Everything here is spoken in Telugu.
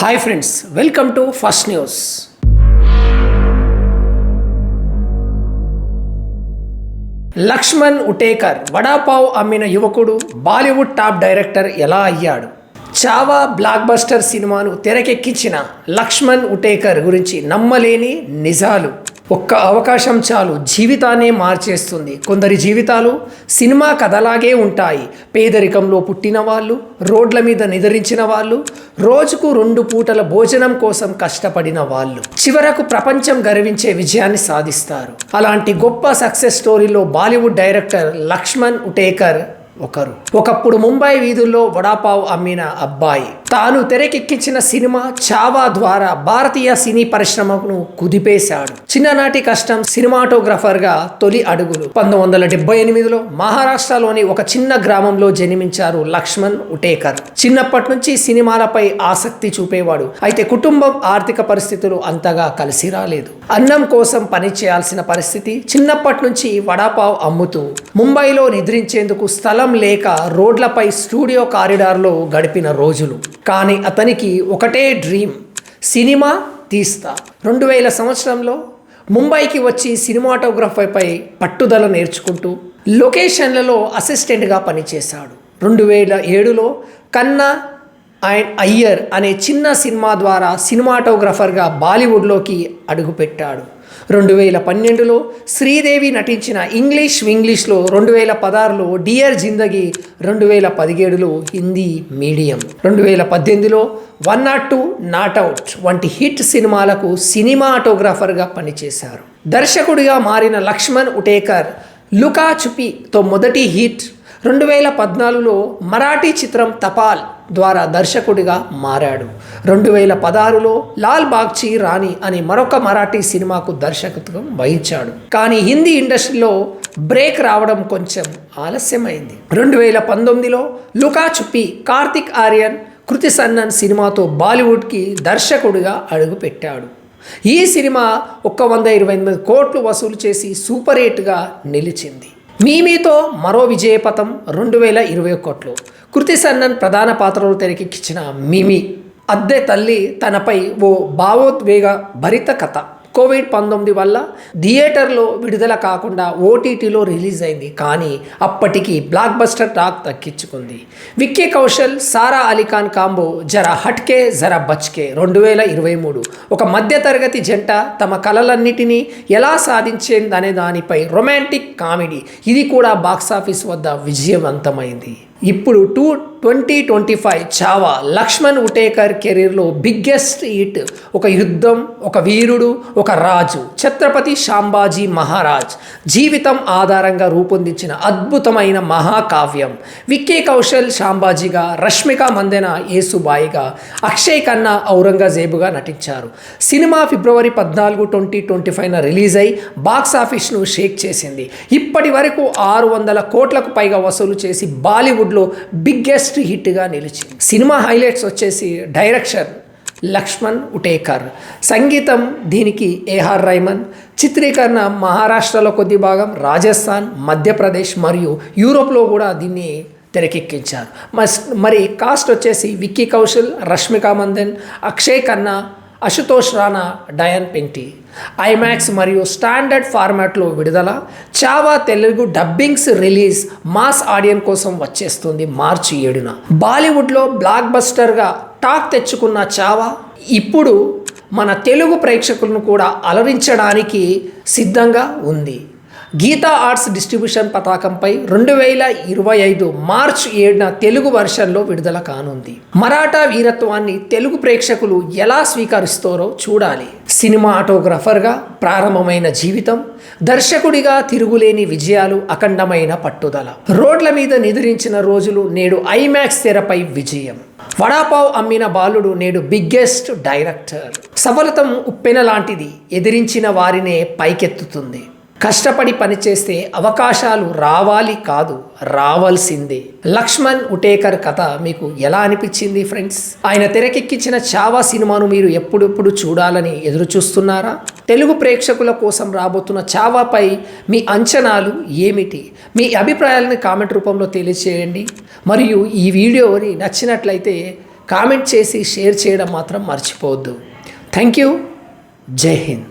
Hi friends, welcome to first news. Laxman Utekar vada pav అమ్మిన యువకుడు బాలీవుడ్ టాప్ డైరెక్టర్ ఎలా అయ్యాడు? చావా బ్లాక్ బస్టర్ సినిమాను తెరకెక్కించిన లక్ష్మణ్ ఉటేకర్ గురించి నమ్మలేని నిజాలు. ఒక్క అవకాశం చాలు జీవితాన్నే మార్చేస్తుంది. కొందరి జీవితాలు సినిమా కథలాగే ఉంటాయి. పేదరికంలో పుట్టిన వాళ్ళు, రోడ్ల మీద నిద్రించిన వాళ్ళు, రోజుకు 2 పూటల భోజనం కోసం కష్టపడిన వాళ్ళు చివరకు ప్రపంచం గర్వించే విజయాన్ని సాధిస్తారు. అలాంటి గొప్ప సక్సెస్ స్టోరీలో బాలీవుడ్ డైరెక్టర్ లక్ష్మణ్ ఉటేకర్ ఒకప్పుడు ముంబై వీధుల్లో వడాపావ్ అమ్మిన అబ్బాయి. తాను తెరకెక్కించిన సినిమా చావా ద్వారా భారతీయ సినీ పరిశ్రమను కుదిపేశాడు. చిన్ననాటి కష్టం సినిమాటోగ్రఫర్గా తొలి అడుగులు. 1978లో మహారాష్ట్రలోని ఒక చిన్న గ్రామంలో జన్మించారు లక్ష్మణ్ ఉటేకర్. చిన్నప్పటి నుంచి సినిమాలపై ఆసక్తి చూపేవాడు. అయితే కుటుంబం ఆర్థిక పరిస్థితులు అంతగా కలిసి రాలేదు. అన్నం కోసం పని చేయాల్సిన పరిస్థితి. చిన్నప్పటి నుంచి వడాపావ్ అమ్ముతూ ముంబైలో నిద్రించేందుకు స్థలం లేక రోడ్లపై స్టూడియో కారిడార్లో గడిపిన రోజులు. కానీ అతనికి ఒకటే డ్రీమ్, సినిమా తీస్తా. 2000 సంవత్సరంలో ముంబైకి వచ్చి సినిమాటోగ్రఫీపై పట్టుదల నేర్చుకుంటూ లొకేషన్లలో అసిస్టెంట్గా పనిచేశాడు. 2007లో కన్నా అండ్ అయ్యర్ అనే చిన్న సినిమా ద్వారా సినిమాటోగ్రఫర్గా బాలీవుడ్లోకి అడుగుపెట్టాడు. 2012లో శ్రీదేవి నటించిన ఇంగ్లీష్లో, 2016లో dear Zindagi, 2017లో Hindi medium, 2018లో 102 not out వంటి హిట్ సినిమాలకు సినిమాటోగ్రాఫర్గా పనిచేశారు. దర్శకుడిగా మారిన లక్ష్మణ్ ఉటేకర్ లుకా చుపీతో మొదటి హిట్, 2014లో మరాఠీ చిత్రం తపాల్ ద్వారా దర్శకుడిగా మారాడు. 2016లో లాల్ బాగ్చి రాణి అనే మరొక మరాఠీ సినిమాకు దర్శకత్వం వహించాడు. కానీ హిందీ ఇండస్ట్రీలో బ్రేక్ రావడం కొంచెం ఆలస్యమైంది. 2019లో లుకా చుపీ కార్తిక్ ఆర్యన్, కృతి సన్నన్ సినిమాతో బాలీవుడ్కి దర్శకుడిగా అడుగుపెట్టాడు. ఈ సినిమా 128 కోట్లు వసూలు చేసి సూపర్ హిట్గా నిలిచింది. మీతో మరో విజయపథం 2021లో కృతి సన్నన్ ప్రధాన పాత్రలో తెరకెక్కించిన మిమి. అద్దె తల్లి తనపై ఓ భావోద్వేగ భరిత కథ. కోవిడ్-19 వల్ల థియేటర్లో విడుదల కాకుండా ఓటీటీలో రిలీజ్ అయింది. కానీ అప్పటికి బ్లాక్ బస్టర్ టాక్ దక్కించుకుంది. విక్కీ కౌశల్, సారా అలీ ఖాన్ కాంబో జరా హట్కే జరా బచ్కే. 2023 ఒక మధ్యతరగతి జంట తమ కలలన్నిటినీ ఎలా సాధించేందనే దానిపై రొమాంటిక్ కామెడీ. ఇది కూడా బాక్సాఫీస్ వద్ద విజయవంతమైంది. ఇప్పుడు 2025 చావా లక్ష్మణ్ ఉటేకర్ కెరీర్లో బిగ్గెస్ట్ హిట్. ఒక యుద్ధం, ఒక వీరుడు, ఒక రాజు, ఛత్రపతి సంభాజీ మహారాజ్ జీవితం ఆధారంగా రూపొందించిన అద్భుతమైన మహాకావ్యం. విక్కీ కౌశల్ సంభాజీగా, రష్మిక మందెన యేసుబాయిగా, అక్షయ్ ఖన్నా ఔరంగజేబుగా నటించారు. సినిమా ఫిబ్రవరి 14, 2025న రిలీజ్ అయి బాక్సాఫీస్ను షేక్ చేసింది. ఇప్పటి వరకు 600 కోట్లకు పైగా వసూలు చేసి బాలీవుడ్లో బిగ్గెస్ట్ హిట్గా నిలిచింది. సినిమా హైలైట్స్ వచ్చేసి డైరెక్షన్ లక్ష్మణ్ ఉటేకర్, సంగీతం దీనికి ఏఆర్ రెహమాన్, చిత్రీకరణ మహారాష్ట్రలో కొద్ది భాగం, రాజస్థాన్, మధ్యప్రదేశ్ మరియు యూరోప్లో కూడా దీన్ని తెరకెక్కించారు. మరి కాస్ట్ వచ్చేసి విక్కీ కౌశల్, రష్మిక మందన్, అక్షయ్ ఖన్నా, అశుతోష్ రాణా, డయాన్ పెంటి. ఐమాక్స్ మరియు స్టాండర్డ్ ఫార్మాట్లో విడుదల. Chhaava Telugu dubbings release mass audience కోసం వచ్చేస్తుంది మార్చి 7న. బాలీవుడ్లో బ్లాక్ బస్టర్గా టాక్ తెచ్చుకున్న చావా ఇప్పుడు మన తెలుగు ప్రేక్షకులను కూడా అలరించడానికి సిద్ధంగా ఉంది. గీతా ఆర్ట్స్ డిస్ట్రిబ్యూషన్ పతాకంపై 2025 మార్చి 7న తెలుగు వర్షన్లో విడుదల కానుంది. మరాఠా వీరత్వాన్ని తెలుగు ప్రేక్షకులు ఎలా స్వీకరిస్తారో చూడాలి. సినిమాటోగ్రఫర్గా ప్రారంభమైన జీవితం, దర్శకుడిగా తిరుగులేని విజయాలు, అఖండమైన పట్టుదల, రోడ్ల మీద నిద్రించిన రోజులు, నేడు ఐమాక్స్ తెరపై విజయం. వడాపావ్ అమ్మిన బాలుడు నేడు బిగ్గెస్ట్ డైరెక్టర్. సఫలతం ఉప్పెన లాంటిది, ఎదిరించిన వారినే పైకెత్తుతుంది. కష్టపడి పనిచేస్తే అవకాశాలు రావాలి కాదు, రావాల్సిందే. లక్ష్మణ్ ఉటేకర్ కథ మీకు ఎలా అనిపించింది ఫ్రెండ్స్? ఆయన తెరకెక్కించిన చావా సినిమాను మీరు ఎప్పుడెప్పుడు చూడాలని ఎదురు చూస్తున్నారా? తెలుగు ప్రేక్షకుల కోసం రాబోతున్న చావాపై మీ అంచనాలు ఏమిటి? మీ అభిప్రాయాలను కామెంట్ రూపంలో తెలియజేయండి. మరియు ఈ వీడియోని నచ్చినట్లయితే కామెంట్ చేసి షేర్ చేయడం మాత్రం మర్చిపోవద్దు. Thank you. జై హింద్.